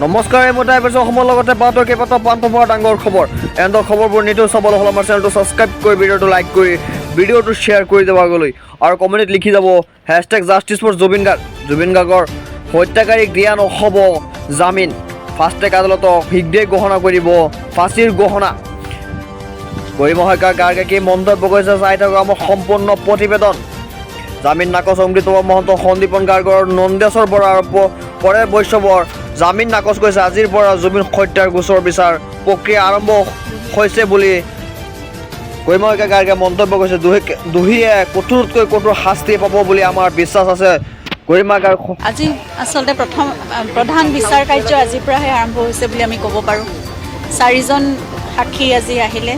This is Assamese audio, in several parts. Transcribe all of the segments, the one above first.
নমস্কাৰ, এই মতে পাইছোঁ অসমৰ লগতে ভাৰতৰ কেইবাটাও প্ৰান্তৰ ডাঙৰ খবৰ। এহেঁতৰ খবৰবোৰ নিতৌ চাবলৈ হ'লে আমাৰ চেনেলটো ছাবস্ক্ৰাইব কৰি ভিডিঅ'টো লাইক কৰি ভিডিঅ'টো শ্বেয়াৰ কৰি যাব আগলৈ আৰু কমেণ্টত লিখি যাব #জাষ্টিছ ফৰ জুবিন গাৰ্গ। জুবিন গাৰ্গৰ হত্যাকাৰীক দিয়া নহ'ব জামিন। ফাষ্ট ট্ৰেক আদালতক শীঘ্ৰেই ঘোষণা কৰিব ফাঁচীৰ ঘোষণা। গৰিমা শইকীয়া গাৰ্গে কি মন্তব্য কৰিছে চাই থাকক আমাৰ সম্পূৰ্ণ প্ৰতিবেদন। জামিন নাকচ অমৃতপ্ৰভা মহন্ত, সন্দীপন গাৰ্গৰ, নন্দেশ্বৰ বৰা আৰু পৰেশ বৈষ্ণৱৰ জামিন নাকচ কৰিছে। আজিৰ পৰা জুবিন হত্যাৰ গোচৰ বিচাৰ প্ৰক্ৰিয়া আৰম্ভ হৈছে বুলি গৰিমা শইকীয়া গাৰ্গে মন্তব্য কৰিছে। দোষীয়ে কঠোৰতকৈ কঠোৰ শাস্তি পাব বুলি আমাৰ বিশ্বাস আছে। গৰিমা গাৰ্গ আজি আচলতে প্ৰধান বিচাৰ কাৰ্য আজিৰ পৰাহে আৰম্ভ হৈছে বুলি আমি ক'ব পাৰোঁ। 4জন সাক্ষী আজি আহিলে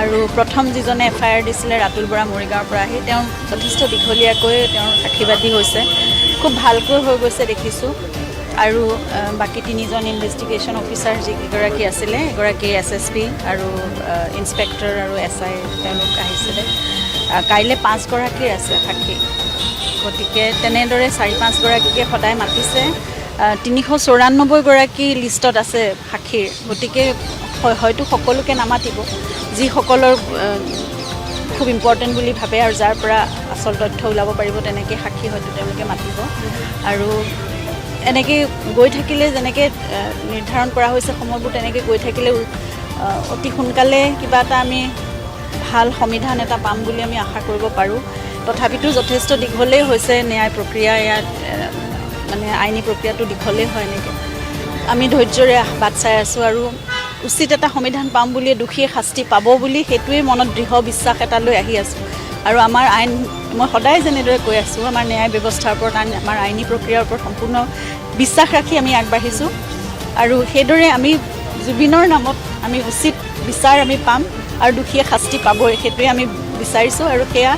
আৰু প্ৰথম যিজনে FIR দিছিলে ৰাতুল বৰা মৰিগাঁৱৰ পৰা আহি তেওঁ যথেষ্ট দীঘলীয়াকৈ তেওঁৰ সাক্ষীবাদী হৈছে, খুব ভালকৈ হৈ গৈছে দেখিছোঁ। আৰু বাকী 3জন ইনভেষ্টিগেশ্যন অফিচাৰ যিকেইগৰাকী আছিলে, এগৰাকী SSP আৰু ইনস্পেক্টৰ আৰু SI তেওঁলোক আহিছিলে। কাইলৈ 5গৰাকীৰ আছে সাক্ষী, গতিকে তেনেদৰে 4-5 গৰাকীকে সদায় মাতিছে। 394গৰাকী লিষ্টত আছে সাক্ষীৰ, গতিকে হয়তো সকলোকে নামাতিব। যিসকলৰ খুব ইম্পৰ্টেণ্ট বুলি ভাবে আৰু যাৰ পৰা আচল তথ্য ওলাব পাৰিব তেনেকৈ সাক্ষী হয়তো তেওঁলোকে মাতিব। আৰু এনেকৈ গৈ থাকিলে যেনেকৈ নিৰ্ধাৰণ কৰা হৈছে সময়বোৰ, তেনেকৈ গৈ থাকিলে অতি সোনকালে কিবা এটা আমি ভাল সংবিধান এটা পাম বুলি আমি আশা কৰিব পাৰোঁ। তথাপিতো যথেষ্ট দীঘলেই হৈছে ন্যায় প্ৰক্ৰিয়া, ইয়াত মানে আইনী প্ৰক্ৰিয়াটো দীঘলেই হয়। এনেকৈ আমি ধৈৰ্যৰে বাট চাই আছোঁ আৰু উচিত এটা সংবিধান পাম বুলিয়ে দোষীয়ে শাস্তি পাব বুলি সেইটোৱেই মনত দৃঢ় বিশ্বাস এটা লৈ আহি আছোঁ। আৰু আমাৰ আইন, মই সদায় যেনেদৰে কৈ আছোঁ, আমাৰ ন্যায় ব্যৱস্থাৰ ওপৰত, আমাৰ আইনী প্ৰক্ৰিয়াৰ ওপৰত সম্পূৰ্ণ বিশ্বাস ৰাখি আমি আগবাঢ়িছোঁ। আৰু সেইদৰে আমি জুবিনৰ নামত আমি উচিত বিচাৰ আমি পাম আৰু দোষীয়ে শাস্তি পাবই, সেইটোৱে আমি বিচাৰিছোঁ। আৰু সেয়া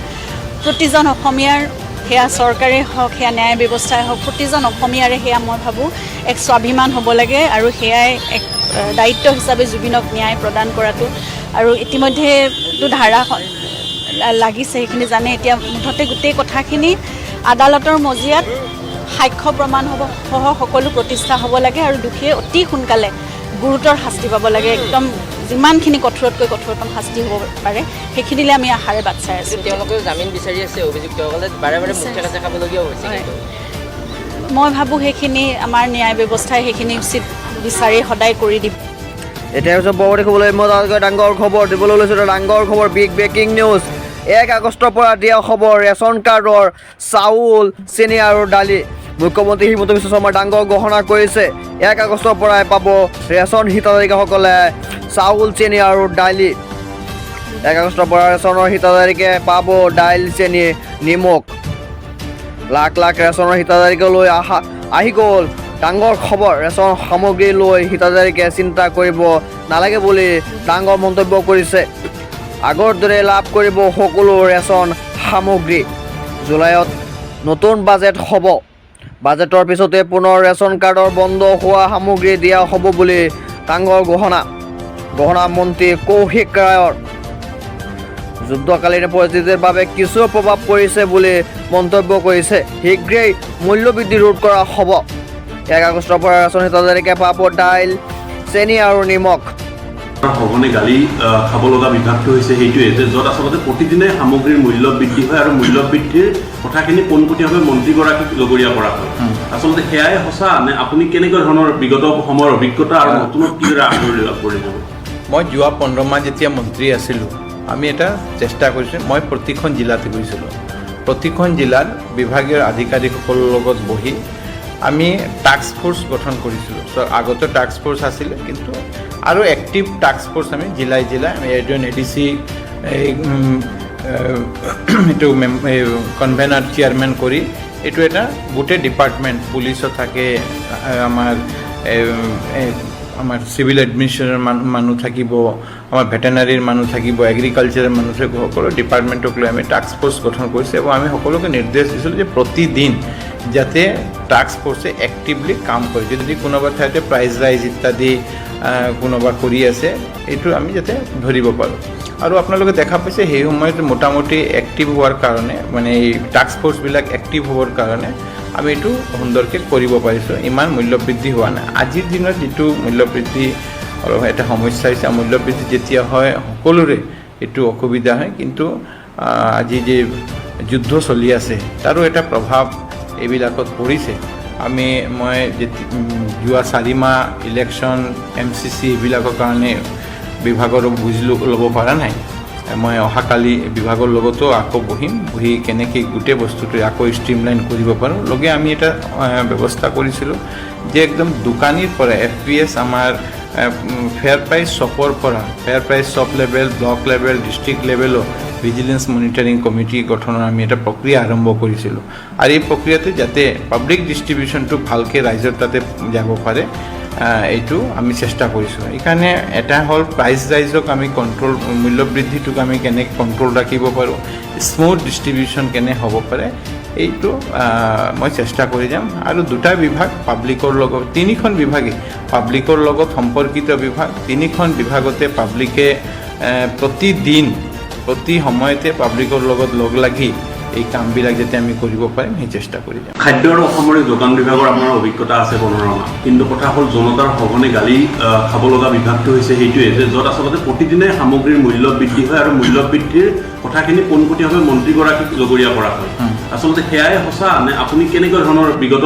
প্ৰতিজন অসমীয়াৰ, সেয়া চৰকাৰেই হওক, সেয়া ন্যায় ব্যৱস্থাই হওক, প্ৰতিজন অসমীয়াৰে সেয়া মই ভাবোঁ এক স্বাভিমান হ'ব লাগে আৰু সেয়াই এক দায়িত্ব হিচাপে জুবিনক ন্যায় প্ৰদান কৰাটো। আৰু ইতিমধ্যেতো ধাৰা লাগিছে, সেইখিনি জানে। এতিয়া মুঠতে গোটেই কথাখিনি আদালতৰ মজিয়াত সাক্ষ্য প্ৰমাণ হ'ব সহ সকলো প্ৰতিষ্ঠা হ'ব লাগে আৰু দোষীয়ে অতি সোনকালে গুৰুতৰ শাস্তি পাব লাগে। একদম যিমানখিনি কঠোৰতকৈ কঠোৰতম শাস্তি হ'ব পাৰে সেইখিনিলে আমি আশাৰে বাট চাই আছোঁ। তেওঁলোকেও জামিন বিচাৰি আছে, অভিযুক্তসকলে বাৰে বাৰে মুখে কাছে খাবলগীয়া হৈছে। মই ভাবোঁ সেইখিনি আমাৰ ন্যায় ব্যৱস্থাই সেইখিনি উচিত বিচাৰি সদায় কৰি দিব। এতিয়া হৈছে পৰৱৰ্তী খবৰলৈ মই ডাঙৰ খবৰ দিবলৈ লৈছোঁ। ডাঙৰ খবৰ, বিগ ব্ৰেকিং নিউজ। 1 আগষ্টৰ পৰা দিয়া হ'ব ৰেচন কাৰ্ডৰ চাউল, চেনি আৰু দালি। মুখ্যমন্ত্ৰী হিমন্ত বিশ্ব শৰ্মাই ডাঙৰ ঘোষণা কৰিছে। 1 আগষ্টৰ পৰাই পাব ৰেচন হিতাধিকাৰীসকলে চাউল, চেনি আৰু দালি। 1 আগষ্টৰ পৰা ৰেচনৰ হিতাধিকাৰীকে পাব দাইল, চেনি, নিমখ। লাখ লাখ ৰেচনৰ হিতাধিকাৰীলৈ আহি গ'ল ডাঙৰ খবৰ। ৰেচন সামগ্ৰী লৈ হিতাধিকাৰীকে চিন্তা কৰিব নালাগে বুলি ডাঙৰ মন্তব্য কৰিছে। আগৰ দৰে লাভ কৰিব সকলো ৰেচন সামগ্ৰী। জুলাইত নতুন বাজেট হ'ব। বাজেটৰ পিছতে পুনৰ ৰেচন কাৰ্ডৰ বন্ধ হোৱা সামগ্ৰী দিয়া হ'ব বুলি ডাঙৰ গহনা মন্ত্ৰী কৌশিক ৰায়ৰ। যুদ্ধকালীন পৰিস্থিতিৰ বাবে কিছু প্ৰভাৱ পৰিছে বুলি মন্তব্য কৰিছে। শীঘ্ৰেই মূল্যবৃদ্ধি ৰোধ কৰা হ'ব। 1 আগষ্টৰ পৰা ৰেচন হিতাধিকাৰীকে পাব দাইল, চেনি আৰু নিমখ। সঘনে গালি খাব লগা বিভাগটো হৈছে সেইটোৱে যে য'ত আচলতে প্ৰতিদিনে সামগ্ৰীৰ মূল্য বৃদ্ধি হয় আৰু মূল্য বৃদ্ধিৰ কথাখিনি পোনপটীয়াভাৱে মন্ত্ৰীগৰাকীক লগৰীয়া কৰা হয়। আচলতে সেয়াই সঁচা নে? আপুনি কেনেকুৱা ধৰণৰ বিগত সময়ৰ অভিজ্ঞতা আৰু নতুনত কিদৰে আগ্ৰহী লাভ কৰি যাব? মই যোৱা 15 মাহ যেতিয়া মন্ত্ৰী আছিলোঁ, আমি এটা চেষ্টা কৰিছোঁ। মই প্ৰতিখন জিলাতে গৈছিলোঁ। প্ৰতিখন জিলাত বিভাগীয় আধিকাৰিকসকলৰ লগত বহি আমি টাস্ক ফ'ৰ্চ গঠন কৰিছিলোঁ। আগতে টাস্ক ফ'ৰ্চ আছিলে, কিন্তু আৰু এক্টিভ টাস্ক ফ'ৰ্চ আমি জিলাই আমি এজন ADC এইটো কনভেনাৰ চেয়াৰমেন কৰি এইটো এটা গোটেই ডিপাৰ্টমেণ্ট, পুলিচো থাকে, আমাৰ চিভিল এডমিনিষ্ট্ৰেশ্যনৰ মানুহ থাকিব, আমাৰ ভেটেনাৰীৰ মানুহ থাকিব, এগ্ৰিকালচাৰৰ মানুহ থাকিব, সকলো ডিপাৰ্টমেণ্টক লৈ আমি টাস্ক ফ'ৰ্চ গঠন কৰিছোঁ। এবং আমি সকলোকে নিৰ্দেশ দিছিলোঁ যে প্ৰতিদিন যাতে টাস্ক ফ'ৰ্চে এক্টিভলি কাম কৰে। যদি কোনোবা ঠাইতে প্ৰাইজ ৰাইজ ইত্যাদি কোনোবা কৰি আছে, এইটো আমি যাতে ধৰিব পাৰোঁ। আৰু আপোনালোকে দেখা পাইছে সেই সময়ত মোটামুটি এক্টিভ হোৱাৰ কাৰণে মানে এই টাস্ক ফ'ৰ্চবিলাক এক্টিভ হোৱাৰ কাৰণে আমি এইটো সুন্দৰকৈ কৰিব পাৰিছোঁ, ইমান মূল্যবৃদ্ধি হোৱা নাই। আজিৰ দিনত যিটো মূল্যবৃদ্ধি অলপ এটা সমস্যা হৈছে, মূল্যবৃদ্ধি যেতিয়া হয় সকলোৰে এইটো অসুবিধা হয়, কিন্তু আজি যে যুদ্ধ চলি আছে তাৰো এটা প্ৰভাৱ এইবিলাকত পৰিছে। মই যোৱা 4 মাহ ইলেকশ্যন MCC এইবিলাকৰ কাৰণে বিভাগৰ বুজ ল'ব পৰা নাই। মই অহাকালি বিভাগৰ লগতো আকৌ বহি কেনেকৈ গোটেই বস্তুটো আকৌ ষ্ট্ৰীমলাইন কৰিব পাৰোঁ লগে আমি এটা ব্যৱস্থা কৰিছিলোঁ যে একদম দোকানীৰ পৰা FPS আমাৰ ফেয়াৰ প্ৰাইচ শ্বপৰ পৰা fair price shop level, block level, district লেভেলো ভিজিলেন্স মনিটৰিং কমিটি গঠনৰ আমি এটা প্ৰক্ৰিয়া আৰম্ভ কৰিছিলোঁ। আৰু এই প্ৰক্ৰিয়াতে যাতে পাব্লিক ডিষ্ট্ৰিবিউশ্যনটো ভালকৈ ৰাইজৰ তাতে যাব পাৰে এইটো আমি চেষ্টা কৰিছোঁ। এইকাৰণে এটা হ'ল প্ৰাইচ ৰাইজক আমি কণ্ট্ৰল, মূল্যবৃদ্ধিটোক আমি কেনেকৈ কণ্ট্ৰল ৰাখিব পাৰোঁ, স্মুথ ডিষ্ট্ৰিবিউশ্যন কেনে হ'ব পাৰে এইটো মই চেষ্টা কৰি যাম। আৰু 2টা বিভাগ পাব্লিকৰ লগত, 3খন বিভাগে পাব্লিকৰ লগত সম্পৰ্কিত বিভাগ, 3খন বিভাগতে পাব্লিকে প্ৰতিদিন প্ৰতি সময়তে পাব্লিকৰ লগত লগ লাগি এই কামবিলাক যাতে আমি কৰিব পাৰিম সেই চেষ্টা কৰি যাম। খাদ্য আৰু অসামৰিক যোগান বিভাগৰ আপোনাৰ অভিজ্ঞতা আছে 15 মাহ, কিন্তু কথা হ'ল জনতাৰ সঘনে গালি খাব লগা বিভাগটো হৈছে সেইটোৱে যে য'ত আচলতে প্ৰতিদিনে সামগ্ৰীৰ মূল্য বৃদ্ধি হয় আৰু মূল্য বৃদ্ধিৰ কথাখিনি পোনপটীয়াভাৱে মন্ত্ৰীগৰাকীক জগৰীয়া কৰা হয়। আচলতে সেয়াই সঁচা নে আপুনি কেনেকুৱা ধৰণৰ বিগত